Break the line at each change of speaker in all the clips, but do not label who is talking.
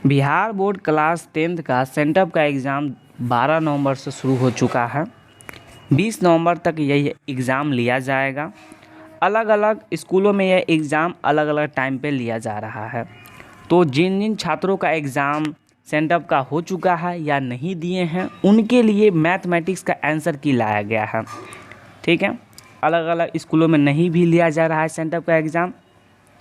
Bihar board class 10th का sent up का exam 12 नवंबर से शुरू हो चुका है। 20 नवंबर तक यह एग्ज़ाम लिया जाएगा। अलग अलग स्कूलों में यह एग्ज़ाम अलग अलग टाइम पे लिया जा रहा है। तो जिन जिन छात्रों का एग्ज़ाम सेंटअप का हो चुका है या नहीं दिए हैं, उनके लिए मैथमेटिक्स का आंसर की लाया गया है। ठीक है, अलग अलग स्कूलों में नहीं भी लिया जा रहा है सेंटअप का एग्ज़ाम।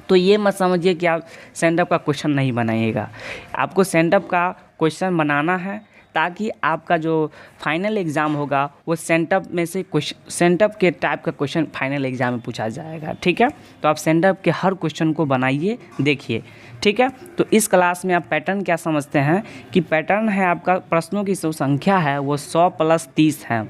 तो ये मत समझिए कि आप सेंटअप का क्वेश्चन नहीं बनाइएगा। आपको सेंटअप का क्वेश्चन बनाना है ताकि आपका जो फाइनल एग्ज़ाम होगा वो सेंटअप में से सेंटअप के टाइप का क्वेश्चन फाइनल एग्ज़ाम में पूछा जाएगा। ठीक है, तो आप सेंटअप के हर क्वेश्चन को बनाइए, देखिए। ठीक है, तो इस क्लास में आप पैटर्न क्या समझते हैं कि पैटर्न है आपका प्रश्नों की जो संख्या है वो 100 + 30 है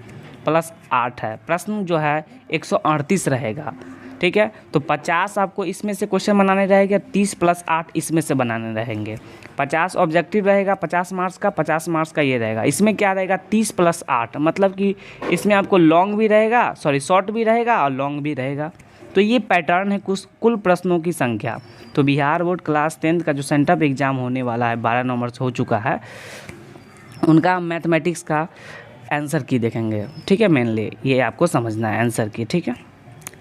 + 8 है। प्रश्न जो है 138 रहेगा। ठीक है, तो 50 आपको इसमें से क्वेश्चन बनाने रहेंगे, 30 + 8 इसमें से बनाने रहेंगे। 50 ऑब्जेक्टिव रहेगा, 50 मार्क्स का, 50 मार्क्स का ये रहेगा। इसमें क्या रहेगा 30 + 8, मतलब कि इसमें आपको लॉन्ग भी रहेगा, शॉर्ट भी रहेगा और लॉन्ग भी रहेगा। तो ये पैटर्न है कुल प्रश्नों की संख्या। तो बिहार बोर्ड क्लास 10th का जो सेंटअप एग्ज़ाम होने वाला है 12 नवंबर से हो चुका है, उनका मैथमेटिक्स का आंसर की देखेंगे। ठीक है, मेनली ये आपको समझना है आंसर की। ठीक है,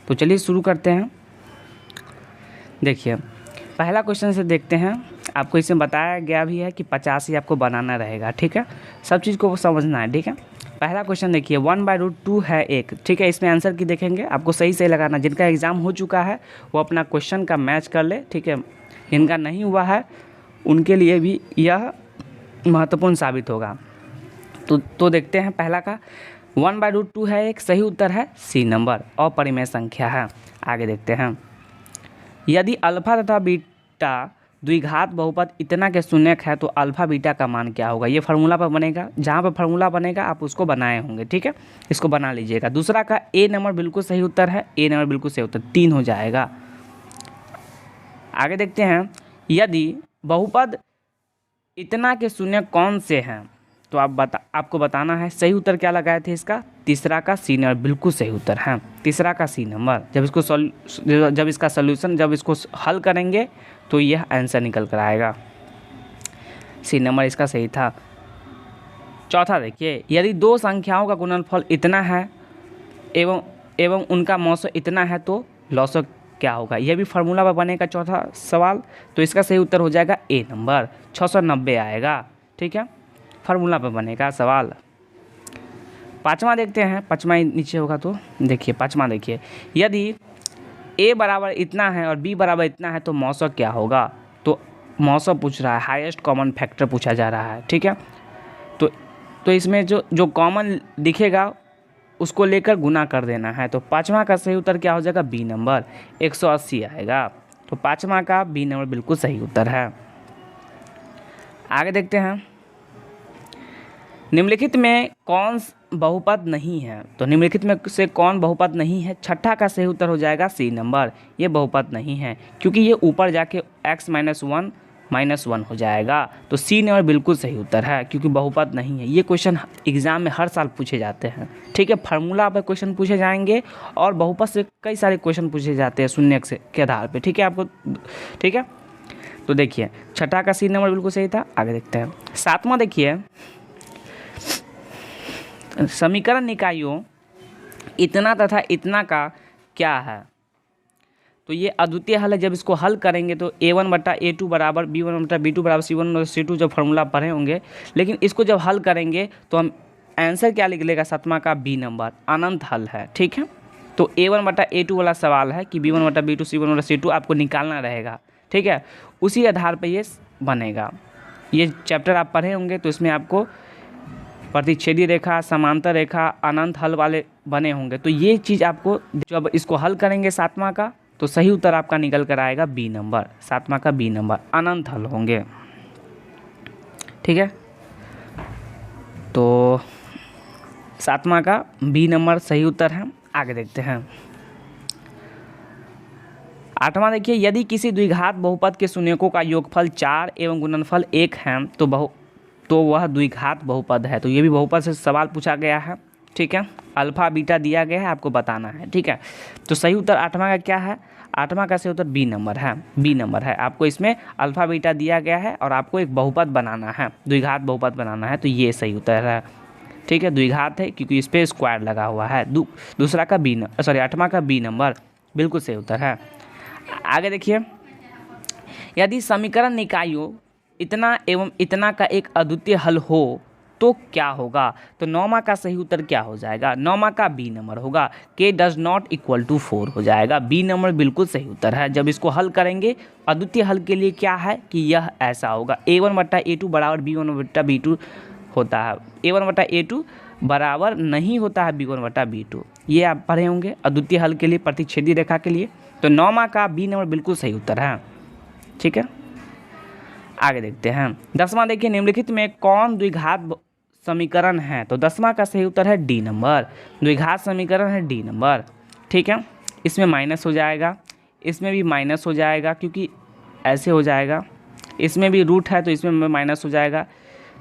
तो चलिए शुरू करते हैं। देखिए, पहला क्वेश्चन से देखते हैं। आपको इसमें बताया गया भी है कि 50 ही आपको बनाना रहेगा। ठीक है, सब चीज़ को समझना है। ठीक है, पहला क्वेश्चन देखिए 1/√2 है 1। ठीक है, इसमें आंसर की देखेंगे, आपको सही सही लगाना। जिनका एग्ज़ाम हो चुका है वो अपना क्वेश्चन का मैच कर ले। ठीक है, जिनका नहीं हुआ है उनके लिए भी यह महत्वपूर्ण साबित होगा। तो देखते हैं पहला का 1/√2 है 1, सही उत्तर है सी नंबर, अपरिमेय संख्या है। आगे देखते हैं, यदि अल्फा तथा बीटा द्विघात बहुपद इतना के शून्यक है तो अल्फा बीटा का मान क्या होगा। ये फार्मूला पर बनेगा, जहाँ पर फार्मूला बनेगा आप उसको बनाए होंगे। ठीक है, इसको बना लीजिएगा। दूसरा का ए नंबर बिल्कुल सही उत्तर है, ए नंबर बिल्कुल सही उत्तर, 3 हो जाएगा। आगे देखते हैं, यदि बहुपद इतना के शून्यक कौन से हैं, तो आपको बताना है। सही उत्तर क्या लगाए थे इसका, तीसरा का सी नंबर बिल्कुल सही उत्तर है, तीसरा का सी नंबर। जब इसका सॉल्यूशन जब इसको हल करेंगे तो यह आंसर निकल कर आएगा, सी नंबर इसका सही था। चौथा देखिए, यदि दो संख्याओं का गुणनफल इतना है एवं उनका मौसम इतना है तो लौसक क्या होगा। यह भी फार्मूला पर बनेगा चौथा सवाल। तो इसका सही उत्तर हो जाएगा ए नंबर, 690 आएगा। ठीक है, फार्मूला पर बनेगा सवाल। पाँचवा देखते हैं, पाँचवा नीचे होगा। तो देखिए पाँचवा देखिए, यदि a बराबर इतना है और b बराबर इतना है तो मौसक क्या होगा। तो मौसक पूछ रहा है, हाईएस्ट कॉमन फैक्टर पूछा जा रहा है। ठीक है, तो इसमें जो कॉमन दिखेगा उसको लेकर गुना कर देना है। तो पाँचवा का सही उत्तर क्या हो जाएगा, बी नंबर, 180 आएगा। तो पाँचवा का बी नंबर बिल्कुल सही उत्तर है। आगे देखते हैं, निम्नलिखित में कौन बहुपद नहीं है। तो निम्नलिखित में से कौन बहुपद नहीं है। छठा का सही उत्तर हो जाएगा सी नंबर, ये बहुपद नहीं है क्योंकि ये ऊपर जाके x - 1 हो जाएगा। तो सी नंबर बिल्कुल सही उत्तर है क्योंकि बहुपद नहीं है। ये क्वेश्चन एग्जाम में हर साल पूछे जाते हैं। ठीक है, फार्मूला पर क्वेश्चन पूछे जाएंगे और बहुपद से कई सारे क्वेश्चन पूछे जाते हैं शून्यक से के आधार पर। ठीक है आपको, ठीक है। तो देखिए छठा का सी नंबर बिल्कुल सही था। आगे देखते हैं, सातवां देखिए, समीकरण निकायों इतना तथा इतना का क्या है। तो ये अद्वितीय हल है। जब इसको हल करेंगे तो a1/a2 बराबर b1/b2 बराबर c1/c2 जब फार्मूला पढ़े होंगे, लेकिन इसको जब हल करेंगे तो हम आंसर क्या लिख लेगा, सातवां का बी नंबर, अनंत हल है। ठीक है, तो a1/a2 वाला सवाल है कि b1/b2 c1/c2 आपको निकालना रहेगा। ठीक है, उसी आधार पर ये बनेगा। ये चैप्टर आप पढ़े होंगे तो इसमें आपको प्रतिच्छेदी रेखा, समांतर रेखा, अनंत हल वाले बने होंगे। तो ये चीज़ आपको जब इसको हल करेंगे सातवां का तो सही उत्तर आपका निकल कर आएगा बी नंबर, सातवां का बी नंबर, अनंत हल होंगे। ठीक है, तो सातवां का बी नंबर सही उत्तर है। आगे देखते हैं, आठवां देखिए, यदि किसी द्विघात बहुपद के शून्यकों का योगफल 4 एवं गुणनफल 1 है तो वह द्विघात बहुपद है। तो ये भी बहुपद से सवाल पूछा गया है। ठीक है, अल्फा बीटा दिया गया है, आपको बताना है। ठीक है, तो सही उत्तर आठवां का क्या है, 8वां का सही उत्तर बी नंबर है, बी नंबर है। आपको इसमें अल्फा बीटा दिया गया है और आपको एक बहुपद बनाना है, द्विघात बहुपद बनाना है, तो ये सही उत्तर है। ठीक है, द्विघात है क्योंकि इस पर स्क्वायर लगा हुआ है। दूसरा का बी, सॉरी 8वां का बी नंबर बिल्कुल सही उत्तर है। आगे देखिए, यदि समीकरण निकायों इतना एवं इतना का एक अद्वितीय हल हो तो क्या होगा? तो 9वां का सही उत्तर क्या हो जाएगा? 9वां का बी नंबर होगा, k does not equal to 4 हो जाएगा। बी नंबर बिल्कुल सही उत्तर है। जब इसको हल करेंगे अद्वितीय हल के लिए क्या है कि यह ऐसा होगा, a1/a2 बराबर b1/b2 होता है। a1/a2 बराबर नहीं होता है b1/b2, ये आप पढ़े होंगे अद्वितीय हल के लिए, प्रतिच्छेदी रेखा के लिए। तो 9वां का बी नंबर बिल्कुल सही उत्तर है। ठीक है, आगे देखते हैं। 10वां देखिए, निम्नलिखित में कौन द्विघात समीकरण है? तो 10वां का सही उत्तर है डी नंबर, द्विघात समीकरण है डी नंबर। ठीक है, इसमें माइनस हो जाएगा, इसमें भी माइनस हो जाएगा क्योंकि ऐसे हो जाएगा, इसमें भी रूट है तो इसमें माइनस हो जाएगा।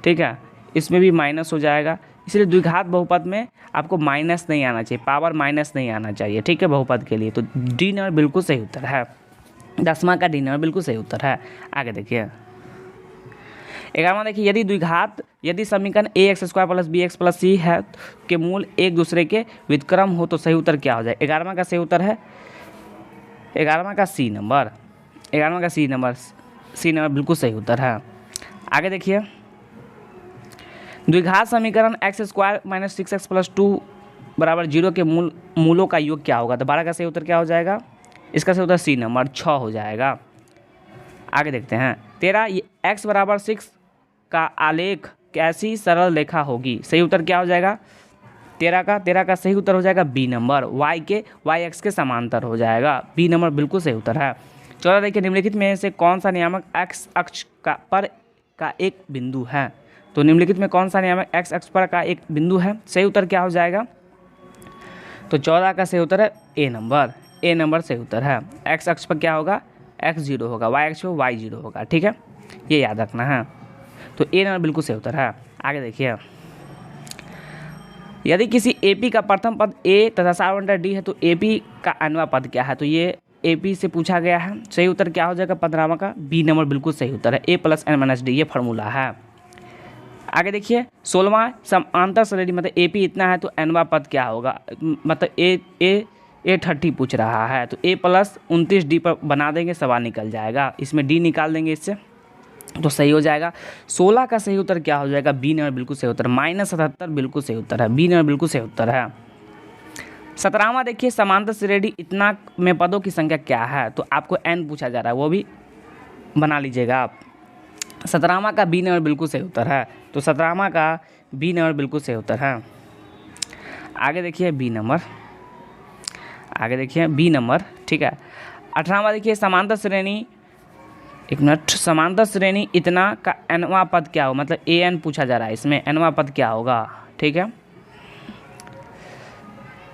ठीक है, इसमें भी माइनस हो जाएगा, इसलिए द्विघात बहुपद में आपको माइनस नहीं आना चाहिए, पावर माइनस नहीं आना चाहिए। ठीक है, बहुपद के लिए तो डी नंबर बिल्कुल सही उत्तर है। 10वां का डी नंबर बिल्कुल सही उत्तर है। आगे देखिए, 11वां देखिए, यदि समीकरण ax² + bx + c है के मूल एक दूसरे के व्युत्क्रम हो तो सही उत्तर क्या हो जाए? 11वां का सही उत्तर है 11वां का सी नंबर, 11वां का सी नंबर बिल्कुल सही उत्तर है। आगे देखिए, द्विघात समीकरण x² - 6x + 2 = 0 के मूलों का योग क्या होगा? तो 12 का सही उत्तर क्या हो जाएगा? इसका सही उत्तर सी नंबर 6 हो जाएगा। आगे देखते हैं, 13 x = 6 का आलेख कैसी सरल रेखा होगी? सही उत्तर क्या हो जाएगा? 13 का सही उत्तर हो जाएगा बी नंबर, y x के समांतर हो जाएगा। बी नंबर बिल्कुल सही उत्तर है। 14 देखिए, निम्नलिखित में से कौन सा नियामक x अक्ष पर का एक बिंदु है? तो निम्नलिखित में कौन सा नियामक x अक्ष पर का एक बिंदु है? सही उत्तर क्या हो जाएगा? तो 14 का सही उत्तर है ए नंबर सही उत्तर है। x अक्ष पर क्या होगा? x 0 होगा, y अक्ष पर y 0 होगा। ठीक है, ये याद रखना है। तो ए नंबर बिल्कुल सही उत्तर है। आगे देखिए, यदि किसी AP का प्रथम पद A तथा 7/D है तो AP का nवां पद क्या है? तो ये AP से पूछा गया है। सही उत्तर क्या हो जाएगा? 15वां का बी नंबर बिल्कुल सही उत्तर है, A + n - d, ये फार्मूला है। आगे देखिए, 16वां समांतर श्रेणी मतलब AP इतना है तो nवां पद क्या होगा? मतलब A 30 पूछ रहा है तो A + 29D पर बना देंगे, सवाल निकल जाएगा। इसमें D निकाल देंगे इससे तो सही हो जाएगा। 16 का सही उत्तर क्या हो जाएगा? बी नंबर बिल्कुल सही उत्तर, -77 बिल्कुल सही उत्तर है। बी नंबर बिल्कुल सही उत्तर है। 17वां देखिए, समांतर श्रेणी इतना में पदों की संख्या क्या है? तो आपको n पूछा जा रहा है, वो भी बना लीजिएगा आप। 17वां का बी नंबर बिल्कुल सही उत्तर है। तो 17वां का बी नंबर बिल्कुल सही उत्तर है। आगे देखिए बी नंबर, ठीक है। 18वां देखिए, समांतर श्रेणी, एक मिनट, समांतर श्रेणी इतना का nवां पद क्या हो? मतलब an पूछा जा रहा है, इसमें nवां पद क्या होगा? ठीक है,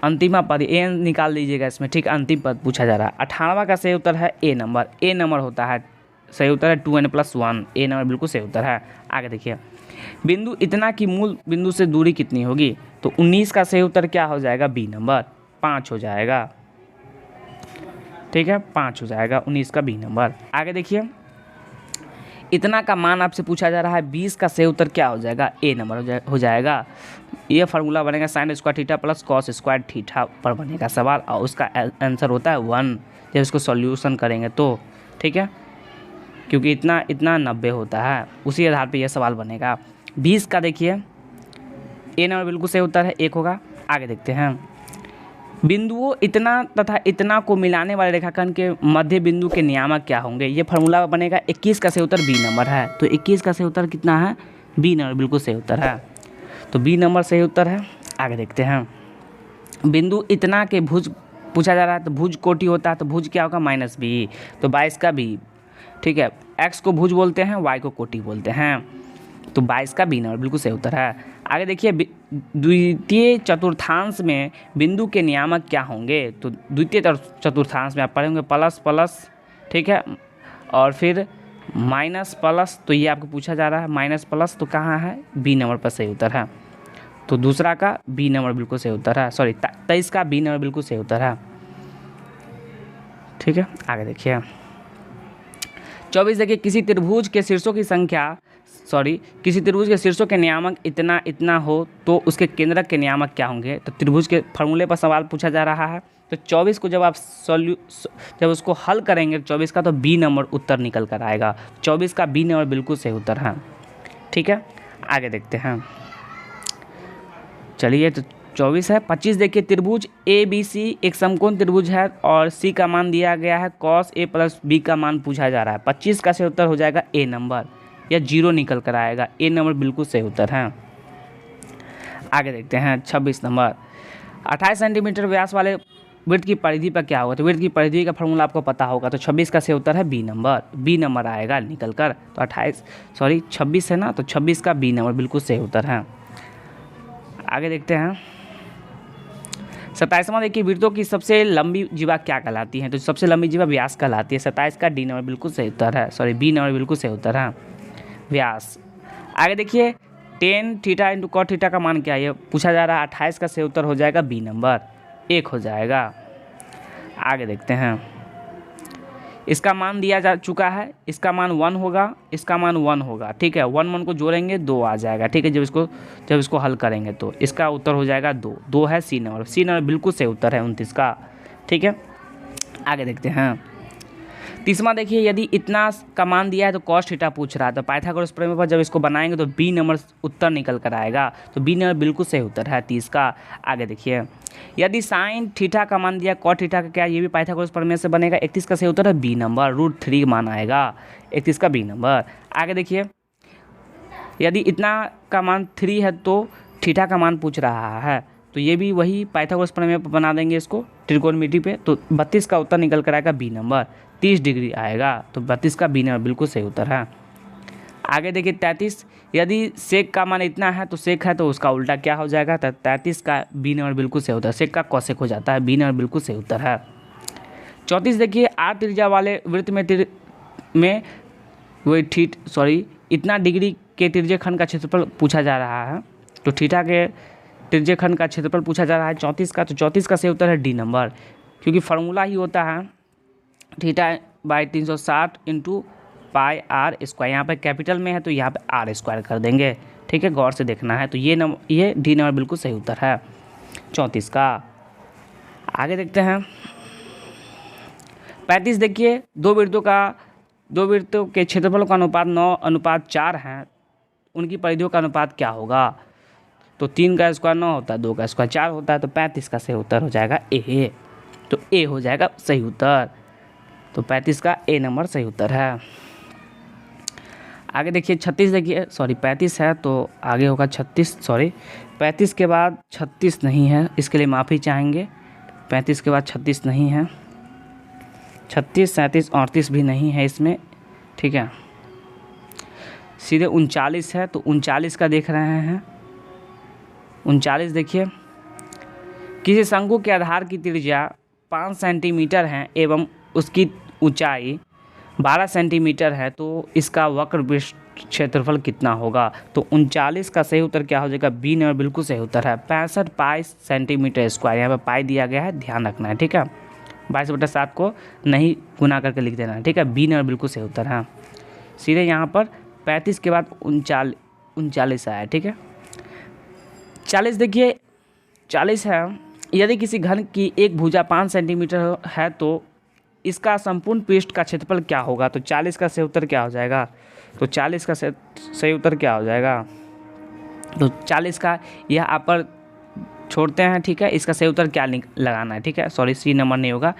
अंतिमा पद an निकाल दीजिएगा इसमें। ठीक, अंतिम पद पूछा जा रहा है। 18वां का सही उत्तर है ए नंबर होता है, सही उत्तर है 2n + 1, ए नंबर बिल्कुल सही उत्तर है। आगे देखिए, बिंदु इतना की मूल बिंदु से दूरी कितनी होगी? तो 19 का सही उत्तर क्या हो जाएगा? बी नंबर 5 हो जाएगा। ठीक है, 5 हो जाएगा 19 का बी नंबर। आगे देखिए, इतना का मान आपसे पूछा जा रहा है, 20 का सही उत्तर क्या हो जाएगा? ए नंबर हो जाएगा। ये फार्मूला बनेगा sin² थीटा + cos² थीटा पर बनेगा सवाल, और उसका आंसर होता है 1 जब इसको सॉल्यूशन करेंगे तो। ठीक है, क्योंकि इतना 90 होता है, उसी आधार पे यह सवाल बनेगा। 20 का देखिए, ए नंबर बिल्कुल सही उत्तर है, 1 होगा। आगे देखते हैं, बिंदुओं इतना तथा इतना को मिलाने वाले रेखाखंड के मध्य बिंदु के नियामक क्या होंगे? ये फार्मूला बनेगा। 21 का सही उत्तर बी नंबर है। तो 21 का सही उत्तर कितना है? बी नंबर बिल्कुल सही उत्तर है। तो बी नंबर सही उत्तर है। आगे देखते हैं, बिंदु इतना के भुज पूछा जा रहा है तो भुज कोटि होता है, तो भुज क्या होगा? -b, तो 22 का बी। ठीक है, x को भुज बोलते हैं, y को कोटि बोलते हैं, तो 22 का बी नंबर बिल्कुल सही उत्तर है। आगे देखिए, द्वितीय चतुर्थांश में बिंदु के नियामक क्या होंगे? तो द्वितीय चतुर्थांश में आप पढ़ेंगे प्लस, ठीक है, और फिर -+, तो ये आपको पूछा जा रहा है -+, तो कहाँ है? बी नंबर पर सही उत्तर है। तो दूसरा का बी नंबर बिल्कुल सही उत्तर है, सॉरी 23 का बी नंबर बिल्कुल सही उत्तर है। ठीक है, आगे देखिए 24 देखिए किसी त्रिभुज के शीर्षों की संख्या किसी त्रिभुज के शीर्षों के नियामक इतना इतना हो तो उसके केंद्रक के नियामक क्या होंगे। तो त्रिभुज के फॉर्मूले पर सवाल पूछा जा रहा है। तो 24 को जब आप जब उसको हल करेंगे 24 का, तो बी नंबर उत्तर निकल कर आएगा। 24 का बी नंबर बिल्कुल सही उत्तर है। ठीक है, आगे देखते हैं। चलिए, तो 24 है। 25 देखिए त्रिभुज ए बी सी एक समकोण त्रिभुज है और सी का मान दिया गया है, कॉस ए प्लस बी का मान पूछा जा रहा है। 25 का सही उत्तर हो जाएगा ए नंबर, या 0 निकल कर आएगा। ए नंबर बिल्कुल सही उत्तर है। आगे देखते हैं 26 नंबर। 28 सेंटीमीटर व्यास वाले वृत्त की परिधि पर क्या होगा। तो वृत्त की परिधि का फॉर्मूला आपको पता होगा। तो 26 का सही उत्तर है बी नंबर, बी नंबर आएगा निकल कर। तो 26 है ना, तो 26 का बी नंबर बिल्कुल सही उत्तर है। आगे देखते हैं 27वां देखिए वृत्तों की सबसे लंबी जीवा क्या कहलाती है। तो सबसे लंबी जीवा व्यास कहलाती है। 27 का डी नंबर बिल्कुल सही उत्तर है, बी नंबर बिल्कुल सही उत्तर है, व्यास। आगे देखिए tan theta into cot theta का मान क्या है, ये पूछा जा रहा है। 28 का सही उत्तर हो जाएगा बी नंबर, 1 हो जाएगा। आगे देखते हैं, इसका मान दिया जा चुका है, इसका मान 1 होगा, इसका मान 1 होगा। ठीक है, 1 को जोड़ेंगे 2 आ जाएगा। ठीक है, जब इसको हल करेंगे तो इसका उत्तर हो जाएगा 2 है सी नंबर बिल्कुल सही उत्तर है 29 का। ठीक है, आगे देखते हैं 30वां देखिए यदि इतना का मान दिया है तो कॉस थीटा पूछ रहा है। तो पाइथागोरस प्रमेय पर जब इसको बनाएंगे तो बी नंबर उत्तर निकल कर आएगा। तो बी नंबर बिल्कुल सही उत्तर है 30 का। आगे देखिए यदि साइन थीटा का मान दिया कॉट थीटा का क्या, ये भी पाइथागोरस प्रमेय से बनेगा। 31 का सही उत्तर है बी नंबर, √3 मान आएगा 31 का बी नंबर। आगे देखिए यदि इतना का मान 3 है तो थीटा का मान पूछ रहा है। तो ये भी वही पाइथागोरस प्रमेय पर बना देंगे इसको त्रिकोणमिति पे। तो 32 का उत्तर निकल कर आएगा बी नंबर, 30 डिग्री आएगा। तो 32 का बी नंबर बिल्कुल सही उत्तर है। आगे देखिए 33 यदि सेक का मान इतना है तो सेक है तो उसका उल्टा क्या हो जाएगा। तो 33 का बी नंबर बिल्कुल सही उत्तर, सेक का कौशिक हो जाता है, बी नंबर बिल्कुल सही उत्तर है। 34 देखिए आर त्रिज्या वाले वृत्त में वही इतना डिग्री के त्रिज्यखंड का क्षेत्रफल पूछा जा रहा है। तो थीटा के त्रिज्यखंड का क्षेत्रफल पूछा जा रहा है 34 का। तो 34 का सही उत्तर है डी नंबर, क्योंकि फार्मूला ही होता है theta by 360 into pi r square. यहाँ पर कैपिटल में है तो यहाँ पे आर स्क्वायर कर देंगे। ठीक है, गौर से देखना है। तो ये डी नंबर बिल्कुल सही उत्तर है 34 का। आगे देखते हैं 35 देखिए दो वृत्तों के क्षेत्रफलों का अनुपात 9:4 है, उनकी परिधियों का अनुपात क्या होगा। तो 3 का स्क्वायर 9 होता है, 2 का स्क्वायर 4 होता है। तो 35 का सही उत्तर हो जाएगा ए। तो ए हो जाएगा सही उत्तर। तो 35 का ए नंबर सही उत्तर है। आगे देखिए 36 देखिए 35 है तो आगे होगा 36 35 के बाद 36 नहीं है, इसके लिए माफ़ी चाहेंगे। 35 के बाद 36 नहीं है, 36 37 38 भी नहीं है इसमें। ठीक है, सीधे 39 है। तो 39 का देख रहे हैं। 39 देखिए किसी शंकु के आधार की त्रिज्या 5 सेंटीमीटर है एवं उसकी ऊंचाई 12 सेंटीमीटर है, तो इसका वक्र क्षेत्रफल कितना होगा। तो 39 का सही उत्तर क्या हो जाएगा, बी नंबर बिल्कुल सही उत्तर है 65 पाई सेंटीमीटर स्क्वायर। यहाँ पर पाई दिया गया है, ध्यान रखना है। ठीक है, 22/7 को नहीं गुना करके लिख देना है। ठीक है, बी नंबर बिल्कुल सही उत्तर है। सीधे यहाँ पर 35 के बाद 39 आया। ठीक है, 40 देखिए 40 है यदि किसी घन की एक भुजा 5 सेंटीमीटर है तो इसका संपूर्ण पृष्ठ का क्षेत्रफल क्या होगा। तो 40 का सही उत्तर क्या हो जाएगा। तो 40 का सही उत्तर क्या हो जाएगा। तो 40 का यह आप पर छोड़ते हैं। ठीक है, इसका सही उत्तर क्या लगाना है। ठीक है, सी नंबर नहीं होगा।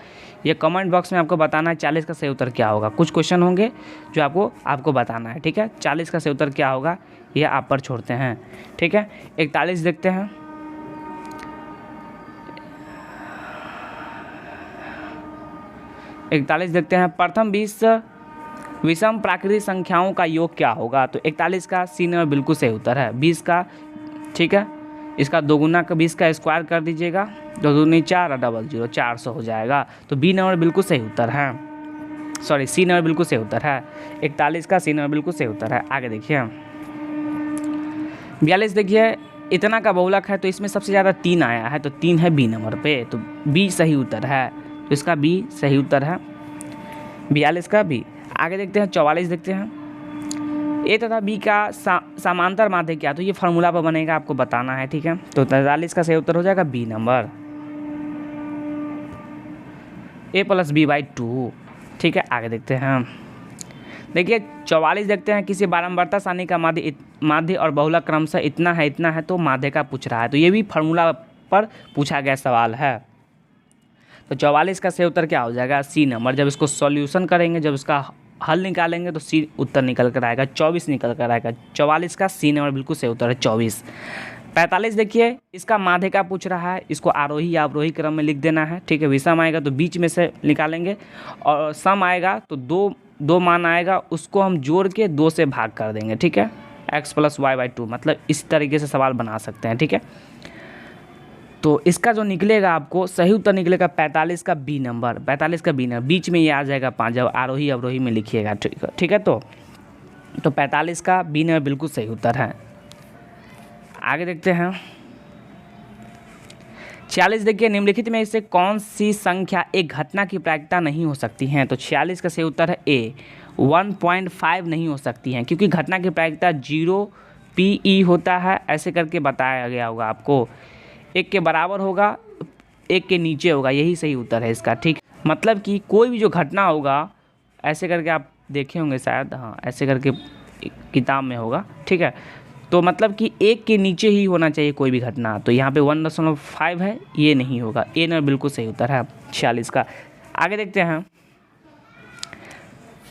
ये कमेंट बॉक्स में आपको बताना है 40 का सही उत्तर क्या होगा। कुछ क्वेश्चन होंगे जो आपको बताना है। ठीक है, 40 का सही उत्तर क्या होगा यह आप पर छोड़ते हैं। ठीक है, 41 देखते हैं। 41 देखते हैं प्रथम 20 विषम प्राकृतिक संख्याओं का योग क्या होगा। तो 41 का सी नंबर बिल्कुल सही उत्तर है 20 का। ठीक है, इसका 2 गुना का 20 का स्क्वायर कर दीजिएगा, 2 दूनी 4 और डबल 0 400 हो जाएगा। तो बी नंबर बिल्कुल सही उत्तर है, सी नंबर बिल्कुल सही उत्तर है। 41 का सी नंबर बिल्कुल सही उत्तर है। आगे देखिए 42 देखिए इतना का बहुलक है तो इसमें सबसे ज़्यादा 3 आया है, तो 3 है बी नंबर पे, तो बी सही उत्तर है। तो इसका बी सही उत्तर है, 42 का बी। आगे देखते हैं 44 देखते हैं। ए तथा बी का समांतर माध्य क्या, तो ये फार्मूला पर बनेगा, आपको बताना है, ठीक है। तो 43 का सही उत्तर हो जाएगा बी नंबर, a + b/2, ठीक है। आगे देखते हैं, देखिए 44 देखते हैं, किसी बारंबारता सारणी का माध्य और बहुलक क्रमशः इतना है तो माध्य का पूछ रहा है, तो ये भी फार्मूला पर पूछा गया सवाल है। तो 44 का सही उत्तर क्या हो जाएगा, सी नंबर। जब इसको सॉल्यूशन करेंगे, जब इसका हल निकालेंगे तो सी उत्तर निकल कर आएगा, 24 निकल कर आएगा। 44 का सी नंबर बिल्कुल सही उत्तर है, 24। 45 देखिए, इसका माध्य का पूछ रहा है, इसको आरोही या अवरोही क्रम में लिख देना है, ठीक है। विषम आएगा तो बीच में से निकालेंगे, और सम आएगा तो दो मान आएगा, उसको हम जोड़ के 2 से भाग कर देंगे, ठीक है। x + y/2, मतलब इस तरीके से सवाल बना सकते हैं, ठीक है। तो इसका जो निकलेगा आपको सही उत्तर निकलेगा 45 का बी नंबर, 45 का बी नंबर, बीच में ये आ जाएगा 5, जब आरोही अवरोही में लिखिएगा, ठीक है। तो 45 का बी नंबर बिल्कुल सही उत्तर है। आगे देखते हैं 46 देखिए, निम्नलिखित में से कौन सी संख्या एक घटना की प्रायिकता नहीं हो सकती हैं, तो 46 का सही उत्तर है ए, 1.5 नहीं हो सकती हैं, क्योंकि घटना की प्रायिकता 0 PE होता है, ऐसे करके बताया गया होगा आपको। 1 के बराबर होगा, 1 के नीचे होगा, यही सही उत्तर है इसका, ठीक। मतलब कि कोई भी जो घटना होगा, ऐसे करके आप देखे होंगे शायद, हाँ ऐसे करके किताब में होगा, ठीक है। तो मतलब कि 1 के नीचे ही होना चाहिए कोई भी घटना, तो यहाँ पे 1.5 है, ये नहीं होगा, ए नंबर बिल्कुल सही उत्तर है 46 का। आगे देखते हैं,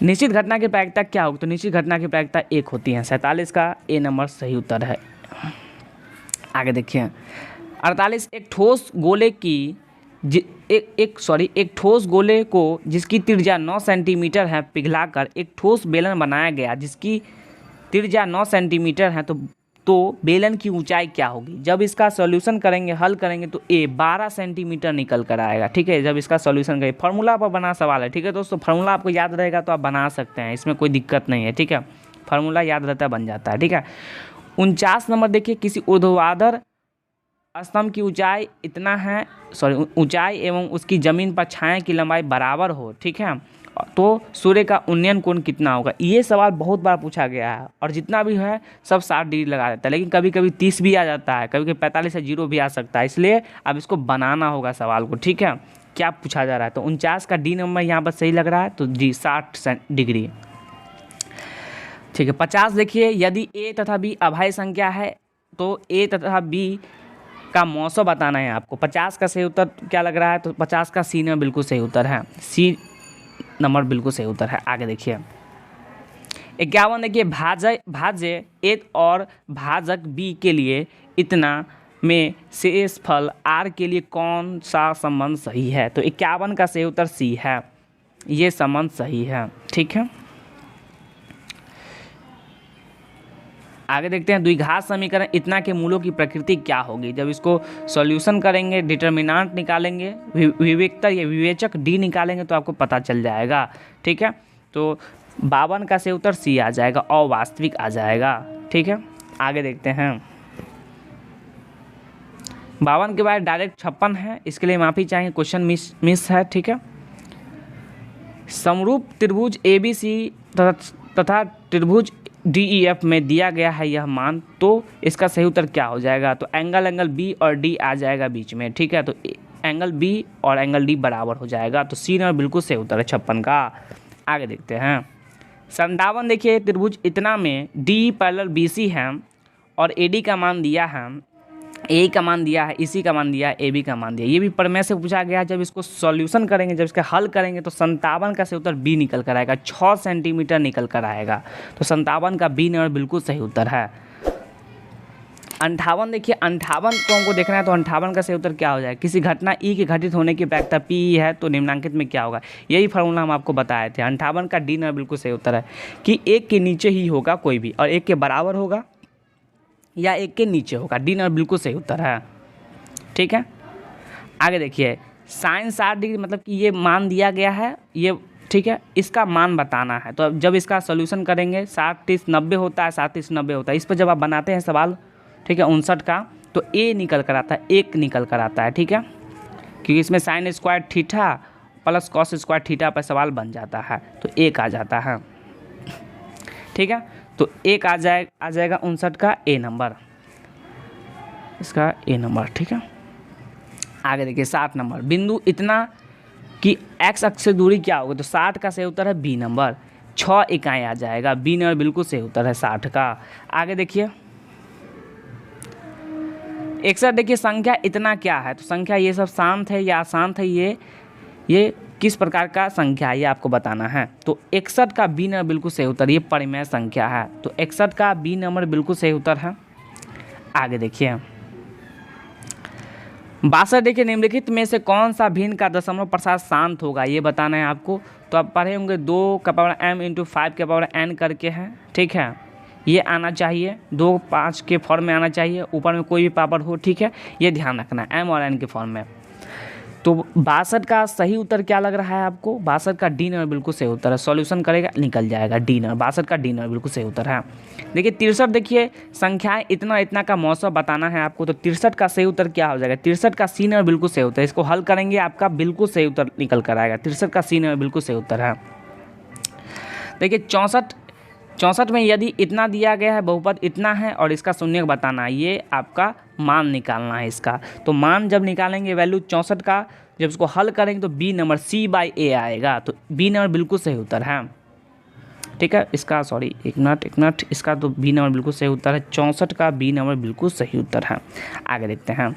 निश्चित घटना की प्रायिकता क्या होगी, तो निश्चित घटना की प्रायिकता 1 होती है, 47 का ए नंबर सही उत्तर है। आगे देखिए 48, एक ठोस गोले की एक ठोस गोले को जिसकी त्रिज्या 9 सेंटीमीटर है पिघलाकर एक ठोस बेलन बनाया गया, जिसकी त्रिज्या 9 सेंटीमीटर है, तो बेलन की ऊंचाई क्या होगी। जब इसका सॉल्यूशन करेंगे, हल करेंगे, तो ए 12 सेंटीमीटर निकल कर आएगा, ठीक है। जब इसका सॉल्यूशन करेंगे, फार्मूला पर बना सवाल है, ठीक है दोस्तों। फार्मूला आपको याद रहेगा तो आप बना सकते हैं, इसमें कोई दिक्कत नहीं है, ठीक है। फार्मूला याद रहता है, बन जाता है, ठीक है। 49 नंबर देखिए, किसी ऊर्ध्वाधर स्तंभ की ऊंचाई एवं उसकी ज़मीन पर छाया की लंबाई बराबर हो, ठीक है, तो सूर्य का उन्नयन कोण कितना होगा। ये सवाल बहुत बार पूछा गया है, और जितना भी है सब 60 डिग्री लगा देता है, लेकिन कभी कभी 30 भी आ जाता है, कभी कभी 45 से 0 भी आ सकता है, इसलिए अब इसको बनाना होगा सवाल को, ठीक है। क्या पूछा जा रहा है, तो 49 का डी नंबर यहाँ पर सही लग रहा है, तो जी 60 डिग्री, ठीक है। 50 देखिए, यदि ए तथा बी अभाज्य संख्या है तो ए तथा बी का मौसम बताना है आपको। 50 का सही उत्तर क्या लग रहा है, तो 50 का सी नंबर बिल्कुल सही उत्तर है, सी नंबर बिल्कुल सही उत्तर है। आगे देखिए 51 देखिए, भाज्य ए और भाजक बी के लिए इतना में शेषफल आर के लिए कौन सा संबंध सही है, तो 51 का सही उत्तर सी है, ये संबंध सही है, ठीक है। आगे देखते हैं द्विघात समीकरण इतना के मूलों की प्रकृति क्या होगी। जब इसको सॉल्यूशन करेंगे, डिटर्मिनेंट निकालेंगे, विवेकता या विवेचक डी निकालेंगे, तो आपको पता चल जाएगा, ठीक है। तो 52 का सही उत्तर सी आ जाएगा, अवास्तविक आ जाएगा, ठीक है। आगे देखते हैं 52 के बाद डायरेक्ट 56 है, इसके लिए माफ़ी चाहिए, क्वेश्चन मिस है, ठीक है। समरूप त्रिभुज ABC तथा त्रिभुज DEF में दिया गया है यह मान, तो इसका सही उत्तर क्या हो जाएगा, तो एंगल B और D आ जाएगा बीच में, ठीक है। तो एंगल B और एंगल D बराबर हो जाएगा, तो सी नंबर बिल्कुल सही उत्तर है 56 का। आगे देखते हैं 57 देखिए, त्रिभुज इतना में D पैरेलल BC है और AD का मान दिया है, ए का मान दिया है, इसी का मान दिया है, ए बी का मान दिया, ये भी प्रमेय से पूछा गया है। जब इसको सॉल्यूशन करेंगे, जब इसका हल करेंगे, तो 57 का सही उत्तर बी निकल कर आएगा, 6 सेंटीमीटर निकल कर आएगा, तो 57 का बी नंबर बिल्कुल सही उत्तर है। 58 देखिए, 58 को हमको देखना है, तो 58 का सही उत्तर क्या हो जाएगा, किसी घटना ई के घटित होने की प्रायिकता पी है, तो निम्नांकित में क्या होगा, यही फार्मूला हम आपको बताए थे। 58 का डी नंबर बिल्कुल सही उत्तर है कि 1 के नीचे ही होगा कोई भी, और 1 के बराबर होगा या 1 के नीचे होगा, डी नंबर बिल्कुल सही उत्तर है, ठीक है। आगे देखिए साइन 60 डिग्री, मतलब कि ये मान दिया गया है, ये ठीक है, इसका मान बताना है। तो जब इसका सॉल्यूशन करेंगे, 60 30 90 होता है, 60 30 90 होता है, इस पर जब आप बनाते हैं सवाल, ठीक है, 59 का, तो ए निकल कर आता है, 1 निकल कर आता है, ठीक है, क्योंकि इसमें sine square theta plus cos square theta पर सवाल बन जाता है, तो 1 आ जाता है। ठीक है, तो 1 आ जाएगा 59 का ए नंबर, इसका ए नंबर। ठीक है, आगे देखिए 60 नंबर, बिंदु इतना कि एक्स अक्ष से दूरी क्या होगी, तो 60 का सही उत्तर है बी नंबर, 6 इकाई आ जाएगा। बी नंबर बिल्कुल सही उत्तर है 60 का। आगे देखिए 61, देखिए संख्या इतना क्या है, तो संख्या ये सब शांत है या अशांत है, ये किस प्रकार का संख्या है ये आपको बताना है। तो 61 का बी नंबर बिल्कुल सही उत्तर, ये परिमेय संख्या है, तो 61 का बी नंबर बिल्कुल सही उत्तर है। आगे देखिए 62, देखिए निम्नलिखित में से कौन सा भिन्न का दशमलव प्रसाद शांत होगा, ये बताना है आपको। तो आप पढ़े होंगे 2 का पावर m इंटू 5 के पावर n करके है। ठीक है, ये आना चाहिए, 2 5 के फॉर्म में आना चाहिए, ऊपर में कोई भी पावर हो। ठीक है, ये ध्यान रखना है m और n के फॉर्म में। तो 62 का सही उत्तर क्या लग रहा है आपको, 62 का डी नंबर बिल्कुल सही उत्तर है। सॉल्यूशन करेगा निकल जाएगा डी नंबर, 62 का डी नंबर बिल्कुल सही उत्तर है। देखिए 63, देखिए संख्याएं इतना इतना का मौसम बताना है आपको, तो 63 का सही उत्तर क्या हो जाएगा, 63 का सी नंबर बिल्कुल सही उत्तर है। इसको हल करेंगे आपका बिल्कुल सही उत्तर निकल कर आएगा, 63 का सी नंबर बिल्कुल सही उत्तर है। देखिए 64 में यदि इतना दिया गया है, बहुपद इतना है और इसका शून्य बताना है, ये आपका मान निकालना है इसका। तो मान जब निकालेंगे वैल्यू 64 का, जब इसको हल करेंगे तो बी नंबर C/A आएगा, तो बी नंबर बिल्कुल सही उत्तर है। ठीक है, इसका सॉरी एक मिनट, इसका तो बी नंबर बिल्कुल सही उत्तर है, 64 का बी नंबर बिल्कुल सही उत्तर है। आगे देखते हैं,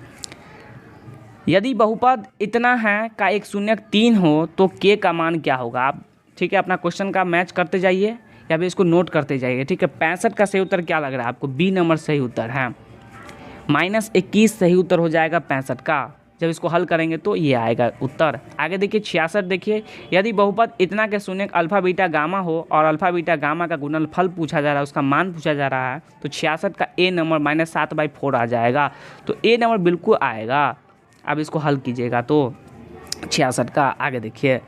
यदि बहुपद इतना है का एक शून्य 3 हो तो के का मान क्या होगा। आप ठीक है अपना क्वेश्चन का मैच करते जाइए या फिर इसको नोट करते जाइए। ठीक है, 65 का सही उत्तर क्या लग रहा है आपको, बी नंबर सही उत्तर है, -21 सही उत्तर हो जाएगा 65 का। जब इसको हल करेंगे तो ये आएगा उत्तर। आगे देखिए 66, देखिए यदि बहुपद इतना के शून्य अल्फा बीटा गामा हो और अल्फा बीटा गामा का गुणनफल पूछा जा रहा है, उसका मान पूछा जा रहा है, तो 66 का ए नंबर -7/4 आ जाएगा, तो ए नंबर बिल्कुल आएगा। अब इसको हल कीजिएगा तो 66 का। आगे देखिए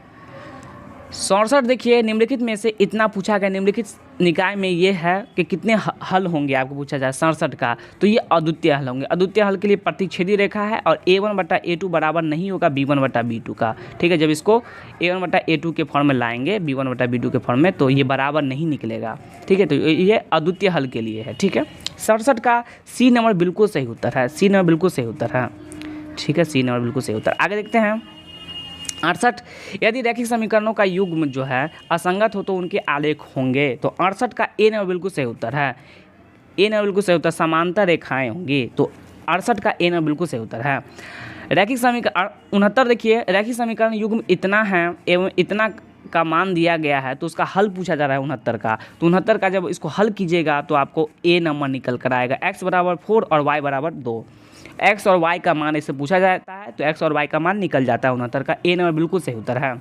67, देखिए निम्नलिखित में से इतना पूछा गया, निम्नलिखित निकाय में ये है कि कितने हल होंगे आपको पूछा जाए 67 का, तो ये अद्वितीय हल होंगे। अद्वितीय हल के लिए प्रतिच्छेदी रेखा है और A1/A2 बराबर नहीं होगा B1/B2 का। ठीक है, जब इसको A1/A2 के फॉर्म में लाएंगे B1/B2 के फॉर्म में, तो ये बराबर नहीं निकलेगा। ठीक है, तो ये अद्वितीय हल के लिए है। ठीक है, 67 का सी नंबर बिल्कुल सही उत्तर है, सी नंबर बिल्कुल सही उत्तर है। ठीक है, सी नंबर बिल्कुल सही उत्तर। आगे देखते हैं 68, यदि रैखिक समीकरणों का युग्म जो है असंगत हो तो उनके आलेख होंगे, तो 68 का ए नंबर बिल्कुल सही उत्तर है, ए नंबर बिल्कुल सही उत्तर, समांतर रेखाएं होंगी, तो 68 का ए नंबर बिल्कुल सही उत्तर है। रैखिक समीकरण 69, देखिए रैखिक समीकरण युग्म इतना है एवं इतना का मान दिया गया है, तो उसका हल पूछा जा रहा है 69 का, तो 69 का जब इसको हल कीजिएगा तो आपको ए नंबर निकल कर आएगा, x = 4 और y = 2। x और y का मान इससे पूछा जाता है, तो x और y का मान निकल जाता है 69 का, ए नंबर बिल्कुल सही उत्तर है।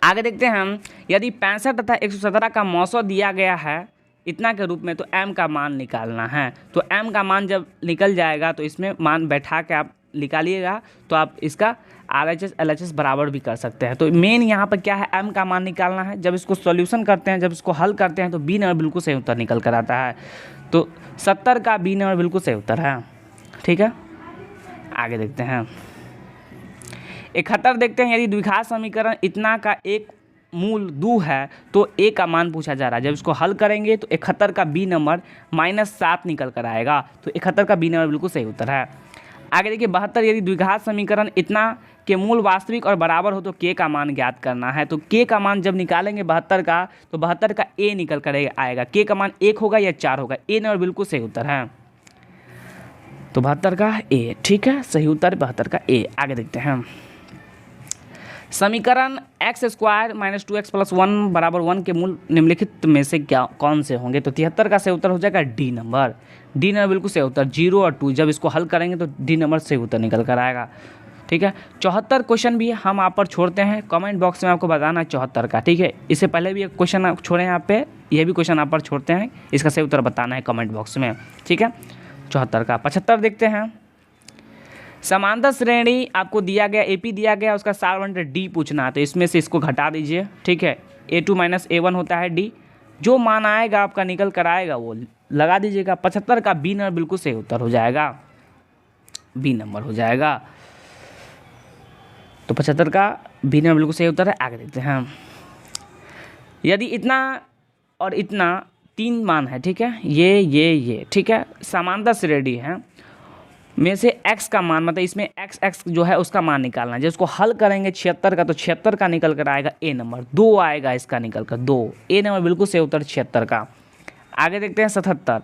आगे देखते हैं हम, यदि 65 तथा 117 का मौसम दिया गया है इतना के रूप में, तो m का मान निकालना है। तो m का मान जब निकल जाएगा तो इसमें मान बैठा के आप निकालिएगा, तो आप इसका RHS LHS बराबर भी कर सकते हैं। तो मेन यहाँ पर क्या है, m का मान निकालना है। जब इसको सॉल्यूशन करते हैं, जब इसको हल करते हैं, तो बी नंबर बिल्कुल सही उत्तर निकल कर आता है, तो 70 का बी नंबर बिल्कुल सही उत्तर है। ठीक है, आगे देखते हैं 71, देखते हैं, यदि द्विघात समीकरण इतना का एक मूल 2 है तो ए का मान पूछा जा रहा है। जब इसको हल करेंगे तो 71 का बी नंबर -7 निकल कर आएगा, तो 71 का बी नंबर बिल्कुल सही उत्तर है। आगे देखिए 72, यदि द्विघात समीकरण इतना के मूल वास्तविक और बराबर हो तो के का मान ज्ञात करना है। तो के का मान जब निकालेंगे 72 का, तो 72 का ए निकल कर आएगा, के का मान 1 होगा या 4 होगा, ए नंबर बिल्कुल सही उत्तर है, तो 72 का ए। ठीक है, सही उत्तर 72 का ए। आगे देखते हैं समीकरण x² - 2x + 1 = 1 के मूल निम्नलिखित में से क्या कौन से होंगे, तो 73 का सही उत्तर हो जाएगा डी नंबर, डी नंबर बिल्कुल सही उत्तर, 0 और 2 जब इसको हल करेंगे तो डी नंबर सही उत्तर निकल कर आएगा। ठीक है, 74 क्वेश्चन भी हम आप पर छोड़ते हैं, कमेंट बॉक्स में आपको बताना है 74 का। ठीक है, इससे पहले भी एक क्वेश्चन आप छोड़े हैं यहाँ पे, ये भी क्वेश्चन आप पर छोड़ते हैं, इसका सही उत्तर बताना है कमेंट बॉक्स में। ठीक है, 74 का। 75 देखते हैं, समांतर श्रेणी आपको दिया गया, AP दिया गया, उसका सारवंट D पूछना है, तो इसमें से इसको घटा दीजिए। ठीक है, A2 - A1 होता है D, जो मान आएगा आपका निकल कर आएगा वो लगा दीजिएगा। 75 का बी नंबर बिल्कुल सही उत्तर हो जाएगा, बी नंबर हो जाएगा। तो 75 का बी नंबर बिल्कुल सही उत्तर है। आगे देखते हैं, यदि इतना और इतना 3 मान है, ठीक है, ये ठीक है, समांतर श्रेणी है में से x का मान, मतलब इसमें x जो है उसका मान निकालना है। जब उसको हल करेंगे 76 का, तो 76 का निकल कर आएगा ए नंबर, 2 आएगा इसका निकल कर 2, ए नंबर बिल्कुल सही उत्तर 76 का। आगे देखते हैं 77,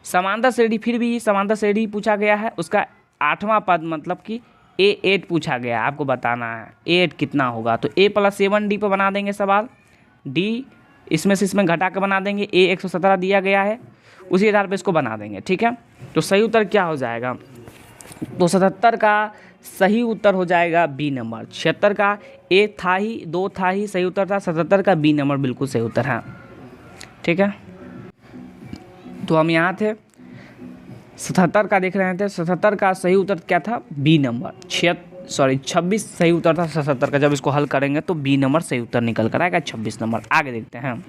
समांतर श्रेणी, फिर भी समांतर श्रेणी पूछा गया है, उसका 8वां पद मतलब कि A8 पूछा गया है, आपको बताना है A8 कितना होगा। तो A + 7D पर बना देंगे सवाल, D इसमें से इसमें घटा कर बना देंगे, A 117 दिया गया है, उसी आधार पर इसको बना देंगे, ठीक है। तो सही उत्तर क्या हो जाएगा, तो 77 का सही उत्तर हो जाएगा बी नंबर। 76 का ए था ही, 2 था ही, सही उत्तर था। 77 का बी नंबर बिल्कुल सही उत्तर है, ठीक है। तो हम यहाँ थे 77 का देख रहे थे, 77 का सही उत्तर क्या था, बी नंबर। 26 सही उत्तर था 77 का। जब इसको हल करेंगे तो बी नंबर सही उत्तर निकल कर आएगा, 26 नंबर। आगे देखते हैं,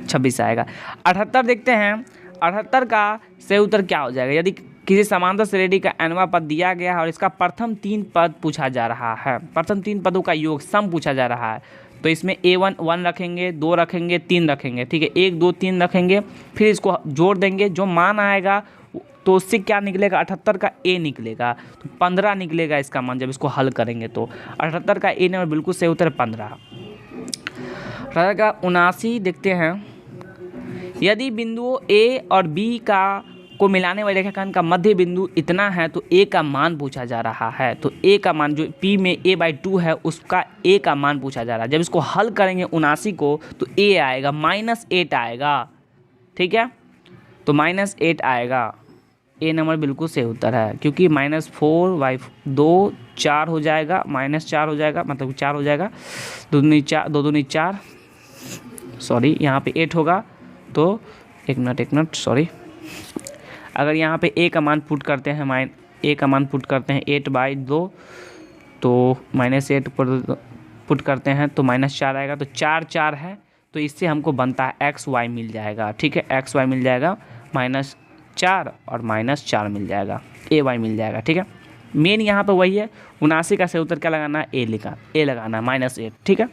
26 आएगा। 78 देखते हैं, 78 का सही उत्तर क्या हो जाएगा, यदि किसी समांतर श्रेणी का nवां पद दिया गया है और इसका प्रथम 3 पद पूछा जा रहा है, प्रथम 3 पदों का योग सम पूछा जा रहा है, तो इसमें A1 1 रखेंगे, 2 रखेंगे, 3 रखेंगे, ठीक है, 1 2 3 रखेंगे, फिर इसको जोड़ देंगे, जो मान आएगा तो उससे क्या निकलेगा, 78 का ए निकलेगा, तो 15 निकलेगा इसका मान। जब इसको हल करेंगे तो 78 का ए नंबर बिल्कुल सही उत्तर 15। 78 का 79 देखते हैं, यदि बिंदुओं ए और बी को मिलाने वाले रेखाखंड का मध्य बिंदु इतना है तो ए का मान पूछा जा रहा है। तो ए का मान जो पी में a/2 है उसका ए का मान पूछा जा रहा है। जब इसको हल करेंगे 79 को तो ए आएगा -8 आएगा, ठीक है, तो -8 आएगा, ए नंबर बिल्कुल सही उत्तर है, क्योंकि -4/2 4 हो जाएगा, -4 हो जाएगा, मतलब 4 हो जाएगा, 2 दूनी 4, सॉरी यहाँ पे 8 होगा, तो एक मिनट सॉरी, अगर यहाँ पे ए का मान पुट करते हैं, ए का मान पुट करते हैं 8/2, तो -8 पर पुट करते हैं तो -4 आएगा, तो 4 4 है, तो इससे हमको बनता है XY मिल जाएगा, ठीक है, XY मिल जाएगा, -4 और -4 मिल जाएगा, AY मिल जाएगा, ठीक है। मेन यहाँ पे वही है, 79 का सही उत्तर क्या लगाना है, ए लगाना है, -8, ठीक है।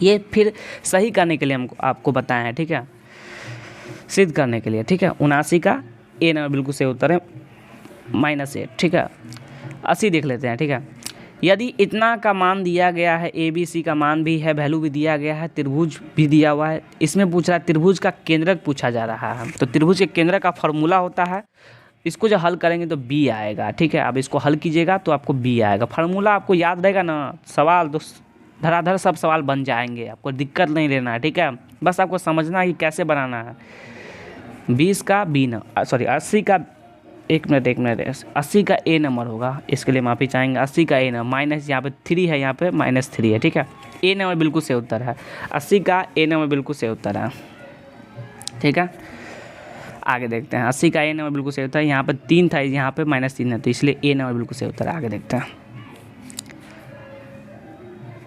ये फिर सही करने के लिए हमको आपको बताया है, ठीक है, सिद्ध करने के लिए, ठीक है। 79 का ए नंबर बिल्कुल सही उत्तर है, -8, ठीक है। 80 देख लेते हैं, ठीक है, यदि इतना का मान दिया गया है, ABC का मान भी है, वैल्यू भी दिया गया है, त्रिभुज भी दिया हुआ है, इसमें पूछ रहा है त्रिभुज का केंद्रक पूछा जा रहा है। तो त्रिभुज के केंद्रक का फॉर्मूला होता है, इसको जब हल करेंगे तो बी आएगा, ठीक है। अब इसको हल कीजिएगा तो आपको बी आएगा, फार्मूला आपको याद रहेगा ना, सवाल तो धड़ाधड़ सब सवाल बन जाएंगे, आपको दिक्कत नहीं लेना है, ठीक है, बस आपको समझना है कि कैसे बनाना है। 20 का बी न सॉरी 80 का, एक मिनट 80 का ए नंबर होगा, इसके लिए माफ़ी चाहेंगे। 80 का ए नंबर, माइनस यहाँ पे 3 है, यहाँ पे -3 है, ठीक है, ए नंबर बिल्कुल सही उत्तर है, 80 का ए नंबर बिल्कुल सही उत्तर है, ठीक है। आगे देखते हैं, 80 का ए नंबर बिल्कुल सही उत्तर है, यहाँ पे 3 था, यहाँ पे -3 है, तो इसलिए ए नंबर बिल्कुल सही उत्तर है। आगे देखते हैं,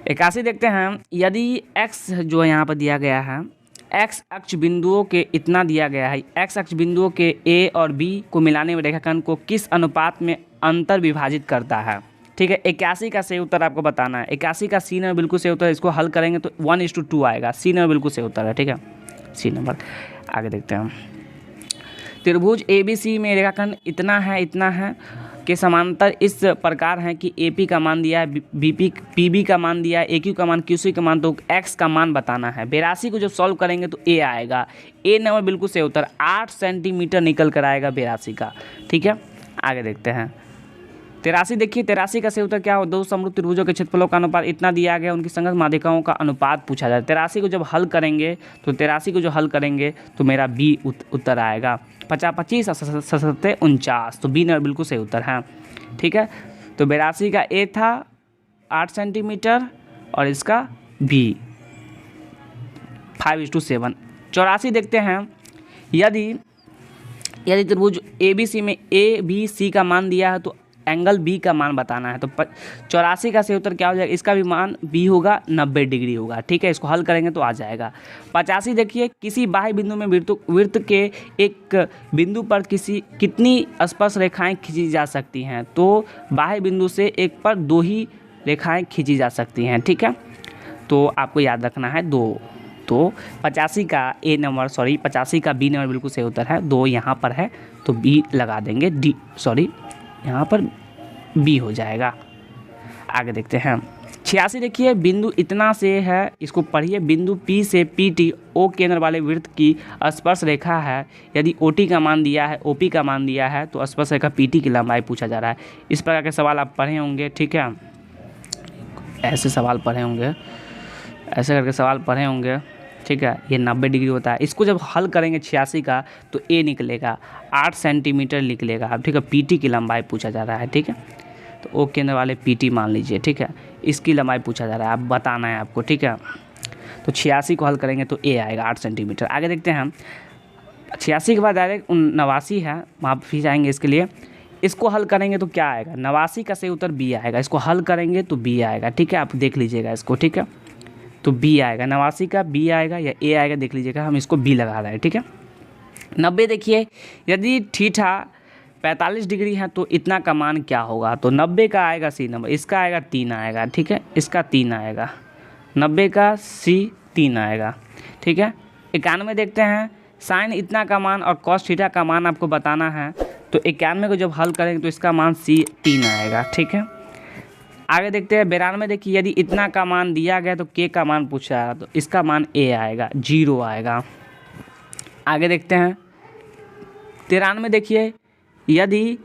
81 देखते हैं, यदि x जो यहाँ पर दिया गया है, x अक्ष बिंदुओं के इतना दिया गया है, x अक्ष बिंदुओं के a और b को मिलाने वाले रेखाखंड को किस अनुपात में अंतर विभाजित करता है, ठीक है। 81 का सही उत्तर आपको बताना है। 81 का सी नंबर बिल्कुल सही उत्तर है, इसको हल करेंगे तो 1:2 आएगा, सी नंबर बिल्कुल सही उत्तर है, ठीक है, सी नंबर। आगे देखते हैं, त्रिभुज ABC में रेखाखंड इतना है के समांतर इस प्रकार हैं कि AP का मान दिया है, PB का मान दिया है, AQ का मान, QC का मान, तो X का मान बताना है। 82 को जब सॉल्व करेंगे तो A आएगा, A नंबर बिल्कुल सही उत्तर, 8 सेंटीमीटर निकल कर आएगा 82 का, ठीक है। आगे देखते हैं, 83 देखिए, 83 का सही उत्तर क्या हो, 2 समरूप त्रिभुजों के क्षेत्रफलों का अनुपात इतना दिया गया, उनकी संगत माध्यिकाओं का अनुपात पूछा जाए। 83 को जब हल करेंगे तो मेरा बी उत्तर आएगा, 25 और 77 49, तो बी नंबर बिल्कुल सही उत्तर है, ठीक है। तो 82 का ए था 8 सेंटीमीटर और इसका बी 5:7। 84 देखते हैं, यदि त्रिभुज ABC में ABC का मान दिया है तो एंगल B का मान बताना है। तो 84 का सही उत्तर क्या हो जाएगा, इसका भी मान B होगा, 90 डिग्री होगा, ठीक है, इसको हल करेंगे तो आ जाएगा। 85 देखिए, किसी बाह्य बिंदु में वृत्त के एक बिंदु पर कितनी स्पर्श रेखाएं खींची जा सकती हैं, तो बाह्य बिंदु से एक पर 2 ही रेखाएं खींची जा सकती हैं, ठीक है। तो आपको याद रखना है 2। तो 85 का ए नंबर, सॉरी 85 का बी नंबर बिल्कुल सही उत्तर है। 2 यहाँ पर है तो बी लगा देंगे, डी सॉरी यहाँ पर बी हो जाएगा। आगे देखते हैं 86। देखिए बिंदु इतना से है, इसको पढ़िए। बिंदु P से PT O केंद्र वाले वृत्त की स्पर्श रेखा है। यदि OT का मान दिया है, OP का मान दिया है तो स्पर्श रेखा PT की लंबाई पूछा जा रहा है। इस प्रकार के सवाल आप पढ़े होंगे, ठीक है। ऐसे सवाल पढ़े होंगे, ऐसे करके सवाल पढ़े होंगे, ठीक है। ये 90 डिग्री होता है। इसको जब हल करेंगे 86 का तो A निकलेगा 8 सेंटीमीटर निकलेगा। अब ठीक है, PT की लंबाई पूछा जा रहा है, ठीक है। तो O केंद्र वाले PT मान लीजिए, ठीक है। इसकी लंबाई पूछा जा रहा है, आप बताना है आपको, ठीक है। तो 86 को हल करेंगे तो A आएगा 8 सेंटीमीटर। आगे देखते हैं 86 के बाद डायरेक्ट 89 है, वहाँ फिर जाएंगे इसके लिए। इसको हल करेंगे तो क्या आएगा? 89 का सही उत्तर B आएगा। इसको हल करेंगे तो B आएगा, ठीक है। आप देख लीजिएगा इसको, ठीक है। तो B आएगा, 89 का B आएगा या A आएगा, देख लीजिएगा। हम इसको B लगा रहे हैं, ठीक है। 90 देखिए, यदि थीटा 45 डिग्री है तो इतना का मान क्या होगा? तो 90 का आएगा C नंबर, इसका आएगा 3 आएगा, ठीक है। इसका 3 आएगा, 90 का C 3 आएगा, ठीक है। 91 देखते हैं, साइन इतना का मान और कॉस थीटा का मान आपको बताना है। तो 91 को जब हल करेंगे तो इसका मान C 3 आएगा, ठीक है। आगे देखते हैं 92। देखिए यदि इतना का मान दिया गया तो K का मान पूछा है तो इसका मान A आएगा, 0 आएगा। आगे देखते हैं 93। देखिए यदि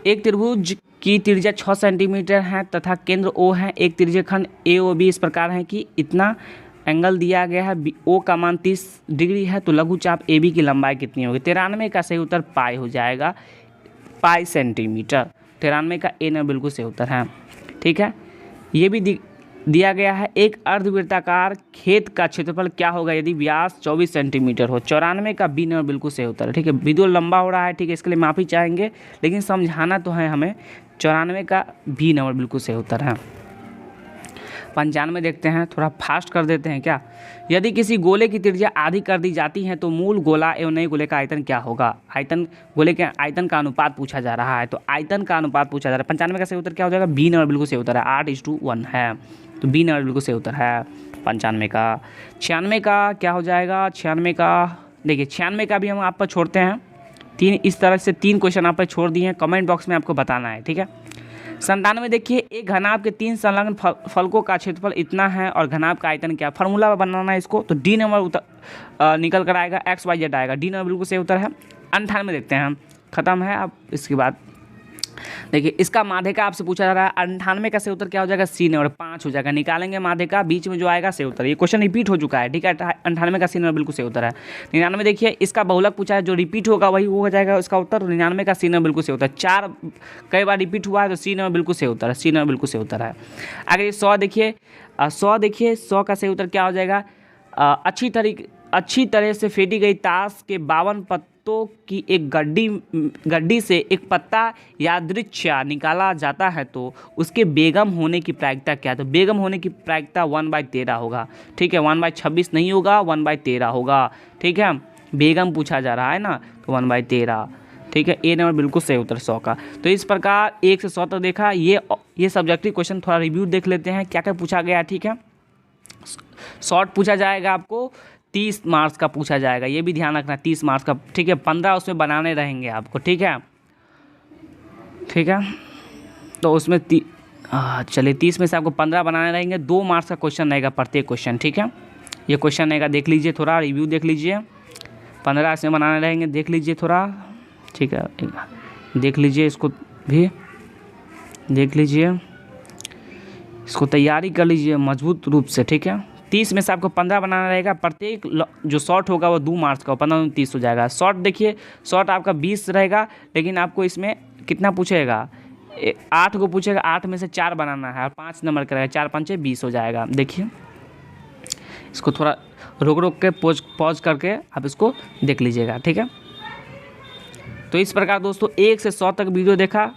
एक त्रिभुज की त्रिज्या 6 सेंटीमीटर है तथा केंद्र O है, एक त्रिज्यखंड AOB इस प्रकार है कि इतना एंगल दिया गया है, O का मान 30 डिग्री है, तो लघुचाप AB की लंबाई कितनी होगी? 93 का सही उत्तर पाई हो जाएगा, पाई सेंटीमीटर। 93 का A नंबर बिल्कुल सही उत्तर है, ठीक है। ये भी दिया गया है, एक अर्धवृत्ताकार खेत का क्षेत्रफल क्या होगा यदि व्यास 24 सेंटीमीटर हो? 94 का बी नंबर बिल्कुल सही उत्तर है, ठीक है। वीडियो लंबा हो रहा है, ठीक है, इसके लिए माफ़ी चाहेंगे, लेकिन समझाना तो है हमें। 94 का बी नंबर बिल्कुल सही उत्तर है। 95 देखते हैं, थोड़ा फास्ट कर देते हैं क्या। यदि किसी गोले की त्रिज्या आधी कर दी जाती है तो मूल गोला एवं नए गोले का आयतन क्या होगा? आयतन, गोले के आयतन का अनुपात पूछा जा रहा है, तो आयतन का अनुपात पूछा जा रहा है। 95 का सही उत्तर क्या हो जाएगा? बी नंबर बिल्कुल सही उत्तर है, 8:1 है, तो बी नंबर बिल्कुल सही उत्तर है 95 का। 96 का क्या हो जाएगा? 96 का देखिए, 96 का भी हम आप पर छोड़ते हैं। इस तरह से 3 क्वेश्चन आप पर छोड़ दिए हैं, कमेंट बॉक्स में आपको बताना है, ठीक है। 97 देखिए, एक घनाभ के 3 संलग्न फलकों का क्षेत्रफल इतना है और घनाभ का आयतन क्या? फार्मूला बनाना है इसको, तो डी नंबर उत्तर निकल कर आएगा, XYZ आएगा, डी नंबर बिल्कुल सही उत्तर है। 98 देखते हैं, खत्म है। अब इसके बाद देखिए, इसका माध्यिका आपसे पूछा जा रहा है। 98 का सही उत्तर क्या हो जाएगा? C नंबर, 5 हो जाएगा। निकालेंगे माध्यिका, बीच में जो आएगा सही उत्तर। ये क्वेश्चन रिपीट हो चुका है, ठीक है। 98 का C नंबर बिल्कुल सही उत्तर है। 99 देखिए, इसका बहुलक पूछा है, जो रिपीट होगा वही हो जाएगा इसका उत्तर। 99 का C नंबर बिल्कुल सही उत्तर है। 4 कई बार रिपीट हुआ है तो C नंबर बिल्कुल सही उत्तर है, C नंबर बिल्कुल सही उत्तर है। आगे 100 देखिए, 100 का सही उत्तर क्या हो जाएगा? अच्छी तरह से फेंटी गई ताश के 52 पत्तों की एक गड्डी से एक पत्ता यादृच्छा निकाला जाता है तो उसके बेगम होने की प्रायिकता क्या है? तो बेगम होने की प्रायिकता 1/13 होगा, ठीक है। 1/26 नहीं होगा, 1/13 होगा, ठीक है। बेगम पूछा जा रहा है ना, तो 1/13, ठीक है। ए नंबर बिल्कुल सही उत्तर 100 का। तो इस प्रकार 1 से 100 तक देखा। ये सब्जेक्टिव क्वेश्चन थोड़ा रिव्यू देख लेते हैं क्या क्या पूछा गया, ठीक है। शॉर्ट पूछा जाएगा आपको, 30 मार्क्स का पूछा जाएगा, ये भी ध्यान रखना, 30 मार्क्स का, ठीक है। 15 उसमें बनाने रहेंगे आपको, ठीक है, ठीक है। तो उसमें चलिए 30 में से आपको 15 बनाने रहेंगे। 2 मार्क्स का क्वेश्चन रहेगा प्रत्येक क्वेश्चन, ठीक है। ये क्वेश्चन रहेगा, देख लीजिए, थोड़ा रिव्यू देख लीजिए। 15 इसमें बनाने रहेंगे, देख लीजिए थोड़ा, ठीक है। देख लीजिए, इसको भी देख लीजिए, इसको तैयारी कर लीजिए मजबूत रूप से, ठीक है। 30 में से आपको 15 बनाना रहेगा। प्रत्येक जो शॉर्ट होगा वो 2 मार्क्स का, 15 30 हो जाएगा। शॉर्ट देखिए, शॉर्ट आपका 20 रहेगा, लेकिन आपको इसमें कितना पूछेगा? 8 को पूछेगा, 8 में से 4 बनाना है और 5 नंबर का रहेगा, 4 5 20 हो जाएगा। देखिए, इसको थोड़ा रोक के पॉज करके आप इसको देख लीजिएगा, ठीक है। तो इस प्रकार दोस्तों 1 से 100 तक वीडियो देखा,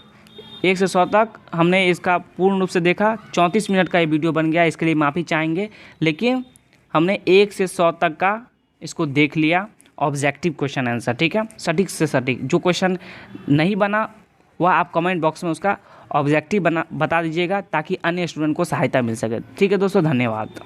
1 से 100 तक हमने इसका पूर्ण रूप से देखा। 34 मिनट का ये वीडियो बन गया, इसके लिए माफ़ी चाहेंगे, लेकिन हमने 1 से 100 तक का इसको देख लिया, ऑब्जेक्टिव क्वेश्चन आंसर, ठीक है। सटीक से सटीक जो क्वेश्चन नहीं बना वह आप कमेंट बॉक्स में उसका ऑब्जेक्टिव बता दीजिएगा ताकि अन्य स्टूडेंट को सहायता मिल सके। ठीक है दोस्तों, धन्यवाद।